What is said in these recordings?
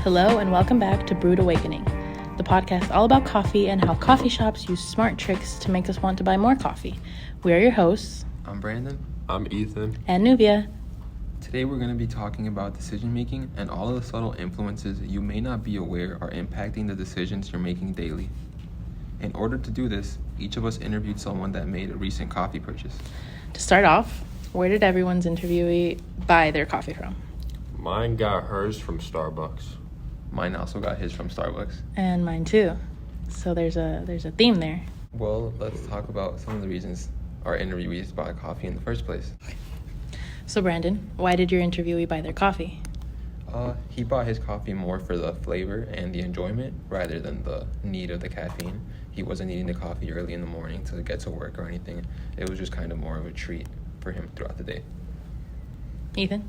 Hello and welcome back to Brewed, Awakening, the podcast all about coffee and how coffee shops use smart tricks to make us want to buy more coffee. We are your hosts. I'm Brandon. I'm Ethan. And Nuvia. Today we're going to be talking about decision making and all of the subtle influences you may not be aware are impacting the decisions you're making daily. In order to do this, each of us interviewed someone that made a recent coffee purchase. To start off, where did everyone's interviewee buy their coffee from? Mine got hers from Starbucks. Mine also got his from Starbucks. And mine too. So there's a theme there. Well, let's talk about some of the reasons our interviewees bought coffee in the first place. So Brandon, why did your interviewee buy their coffee? He bought his coffee more for the flavor and the enjoyment rather than the need of the caffeine. He wasn't needing the coffee early in the morning to get to work or anything. It was just kind of more of a treat for him throughout the day. Ethan?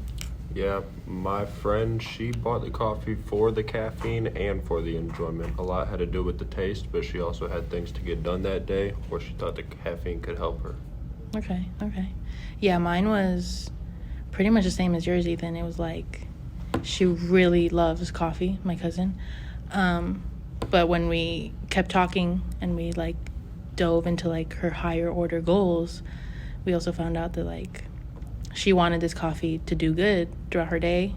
Yeah, my friend, she bought the coffee for the caffeine and for the enjoyment. A lot had to do with the taste, but she also had things to get done that day where she thought the caffeine could help her. Okay. Yeah, mine was pretty much the same as yours, Ethan. It was like she really loves coffee, my cousin. But when we kept talking and we dove into her higher order goals, we also found out that she wanted this coffee to do good throughout her day,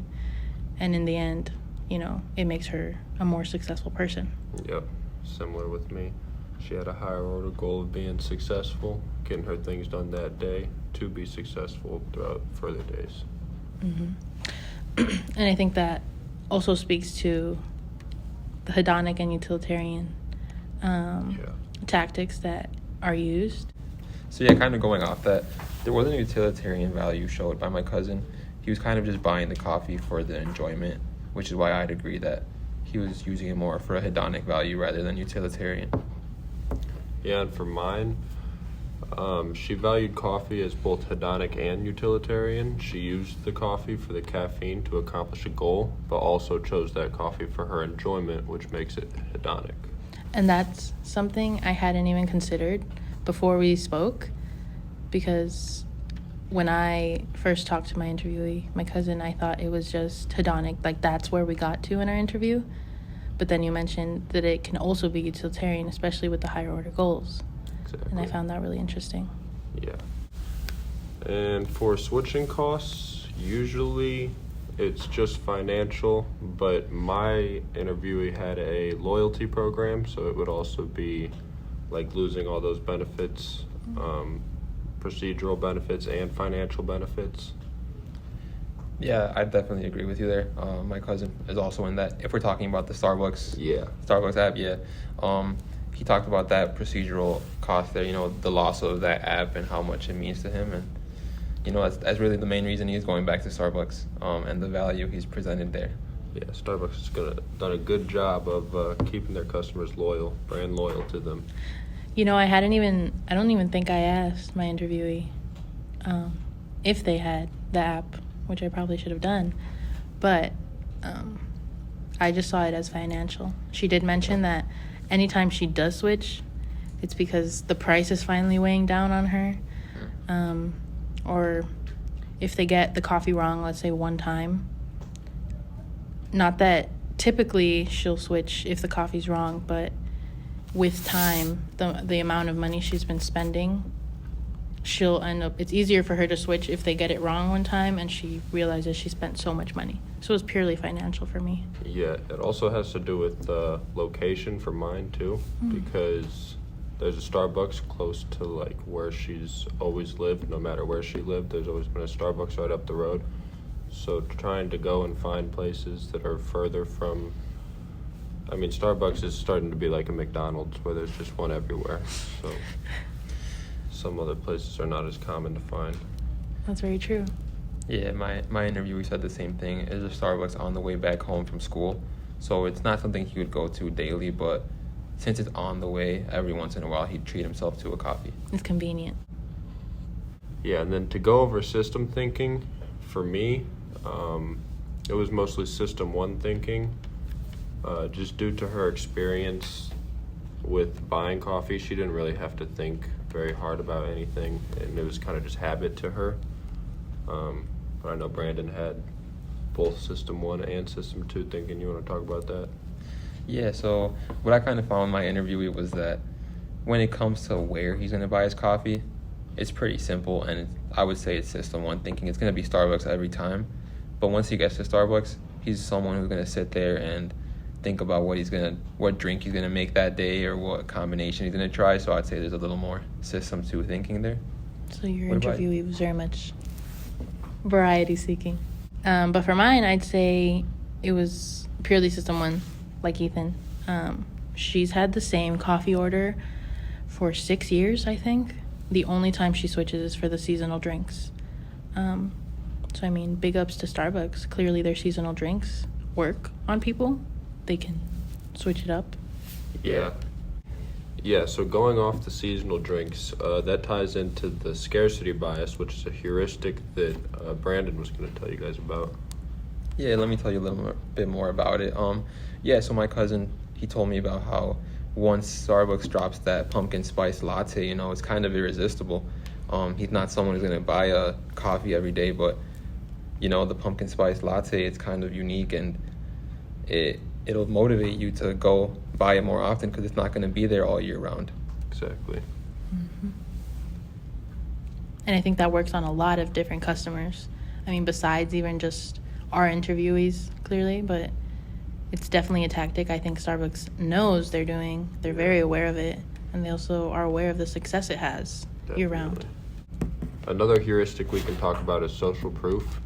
and in the end, it makes her a more successful person. Yep, similar with me. She had a higher order goal of being successful, getting her things done that day to be successful throughout further days. Mm-hmm. And I think that also speaks to the hedonic and utilitarian tactics that are used. So yeah, kind of going off that, there wasn't a utilitarian value showed by my cousin. He was kind of just buying the coffee for the enjoyment, which is why I'd agree that he was using it more for a hedonic value rather than utilitarian. Yeah, and for mine, she valued coffee as both hedonic and utilitarian. She used the coffee for the caffeine to accomplish a goal, but also chose that coffee for her enjoyment, which makes it hedonic. And that's something I hadn't even considered before we spoke, because when I first talked to my interviewee, my cousin, I thought it was just hedonic, that's where we got to in our interview. But then you mentioned that it can also be utilitarian, especially with the higher order goals. Exactly. And I found that really interesting. Yeah. And for switching costs, usually it's just financial, but my interviewee had a loyalty program, so it would also be losing all those benefits, procedural benefits and financial benefits. Yeah, I definitely agree with you there. My cousin is also in that. If we're talking about the Starbucks app, he talked about that procedural cost there, the loss of that app and how much it means to him. And, that's really the main reason he's going back to Starbucks, and the value he's presented there. Yeah, Starbucks has done a good job of keeping their customers loyal, brand loyal to them. I don't even think I asked my interviewee if they had the app, which I probably should have done, but I just saw it as financial. She did mention that anytime she does switch, it's because the price is finally weighing down on her, or if they get the coffee wrong, let's say one time. Not that typically she'll switch if the coffee's wrong, but with time, the amount of money she's been spending, she'll end up, it's easier for her to switch if they get it wrong one time and she realizes she spent so much money. So it's purely financial for me. Yeah, it also has to do with location for mine too, because there's a Starbucks close to where she's always lived. No matter where she lived, there's always been a Starbucks right up the road. So trying to go and find places that are further from, Starbucks is starting to be like a McDonald's where there's just one everywhere. So some other places are not as common to find. That's very true. Yeah, my interviewee said the same thing. There's a Starbucks on the way back home from school. So it's not something he would go to daily, but since it's on the way, every once in a while he'd treat himself to a coffee. It's convenient. Yeah, and then to go over system thinking, for me, it was mostly system one thinking. Just due to her experience with buying coffee, she didn't really have to think very hard about anything, and it was kind of just habit to her. But I know Brandon had both System 1 and System 2 thinking. You want to talk about that? Yeah, so what I kind of found in my interviewee was that when it comes to where he's going to buy his coffee, it's pretty simple, and I would say it's System 1 thinking it's going to be Starbucks every time. But once he gets to Starbucks, he's someone who's going to sit there and think about what drink he's going to make that day or what combination he's going to try. So I'd say there's a little more System 2 thinking there. So your interviewee was very much variety seeking. But for mine, I'd say it was purely System 1, like Ethan. She's had the same coffee order for 6 years, I think. The only time she switches is for the seasonal drinks. So, I mean, big ups to Starbucks. Clearly their seasonal drinks work on people. They can switch it up. Yeah, so going off the seasonal drinks, that ties into the scarcity bias, which is a heuristic that Brandon was going to tell you guys about. Yeah, let me tell you a little bit more about it. So my cousin, he told me about how once Starbucks drops that pumpkin spice latte, it's kind of irresistible. He's not someone who's going to buy a coffee every day, but, the pumpkin spice latte, it's kind of unique, and it'll motivate you to go buy it more often because it's not going to be there all year round. Exactly. Mm-hmm. And I think that works on a lot of different customers. I mean, besides even just our interviewees, clearly, but it's definitely a tactic I think Starbucks knows they're doing. They're very aware of it, and they also are aware of the success it has year-round. Another heuristic we can talk about is social proof,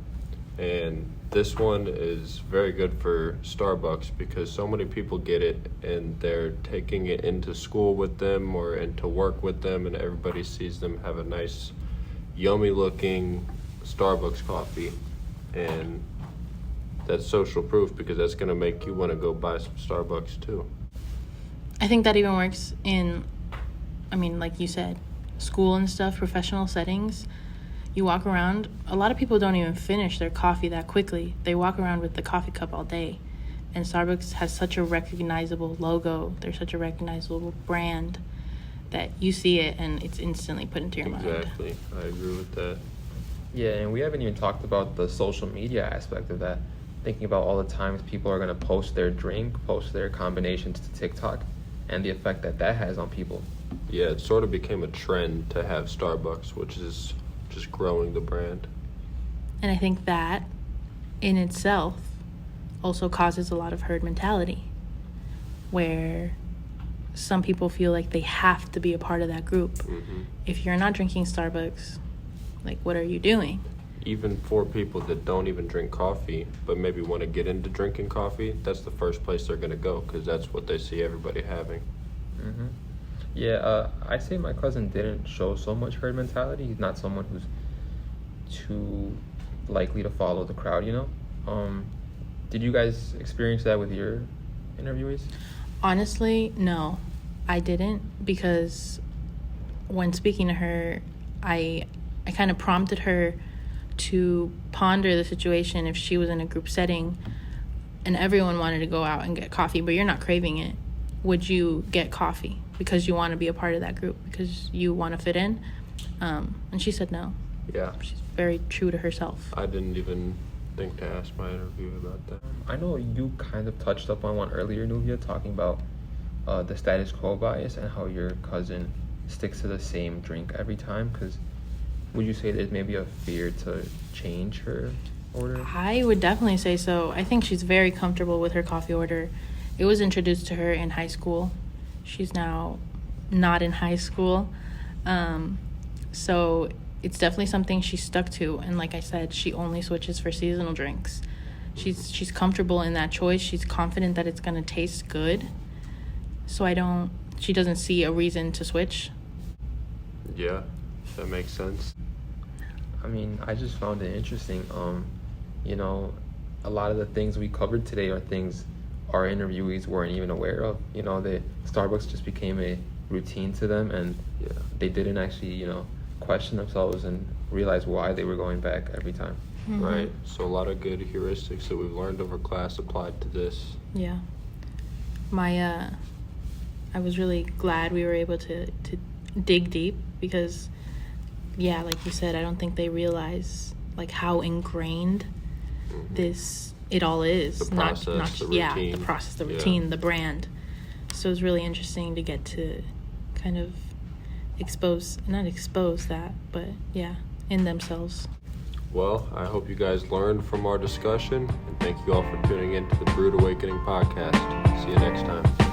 and this one is very good for Starbucks because so many people get it and they're taking it into school with them or into work with them, and everybody sees them have a nice, yummy-looking Starbucks coffee, and that's social proof because that's going to make you want to go buy some Starbucks too. I think that even works in, like you said, school and stuff, professional settings. You walk around, a lot of people don't even finish their coffee that quickly. They walk around with the coffee cup all day. And Starbucks has such a recognizable logo. They're such a recognizable brand that you see it and it's instantly put into your mind. Exactly. I agree with that. Yeah, and we haven't even talked about the social media aspect of that. Thinking about all the times people are going to post their drink, post their combinations to TikTok, and the effect that has on people. Yeah, it sort of became a trend to have Starbucks, which is just growing the brand. And I think that in itself also causes a lot of herd mentality, where some people feel like they have to be a part of that group. Mm-hmm. If you're not drinking Starbucks, like, what are you doing? Even for people that don't even drink coffee, but maybe want to get into drinking coffee, that's the first place they're going to go because that's what they see everybody having. Mm-hmm. Yeah, I'd say my cousin didn't show so much herd mentality. He's not someone who's too likely to follow the crowd, Did you guys experience that with your interviewees? Honestly, no, I didn't, because when speaking to her, I kind of prompted her to ponder the situation if she was in a group setting and everyone wanted to go out and get coffee, but you're not craving it. Would you get coffee because you want to be a part of that group, because you want to fit in? And she said no. Yeah. She's very true to herself. I didn't even think to ask my interview about that. I know you kind of touched up on one earlier, Nuvia, talking about the status quo bias and how your cousin sticks to the same drink every time. Because would you say there's maybe a fear to change her order? I would definitely say so. I think she's very comfortable with her coffee order. It was introduced to her in high school. She's now not in high school. So it's definitely something she's stuck to. And like I said, she only switches for seasonal drinks. She's comfortable in that choice. She's confident that it's going to taste good. So she doesn't see a reason to switch. Yeah, that makes sense. I just found it interesting. A lot of the things we covered today are things our interviewees weren't even aware of. Starbucks just became a routine to them, and they didn't actually, question themselves and realize why they were going back every time. Mm-hmm. Right. So a lot of good heuristics that we've learned over class applied to this. Yeah. I was really glad we were able to dig deep because, like you said, I don't think they realize like how ingrained it all is. The process, the routine. The process, the routine, the brand. So it's really interesting to get to kind of not expose that, but in themselves. Well, I hope you guys learned from our discussion, and thank you all for tuning in to the Brewed Awakening podcast. See you next time.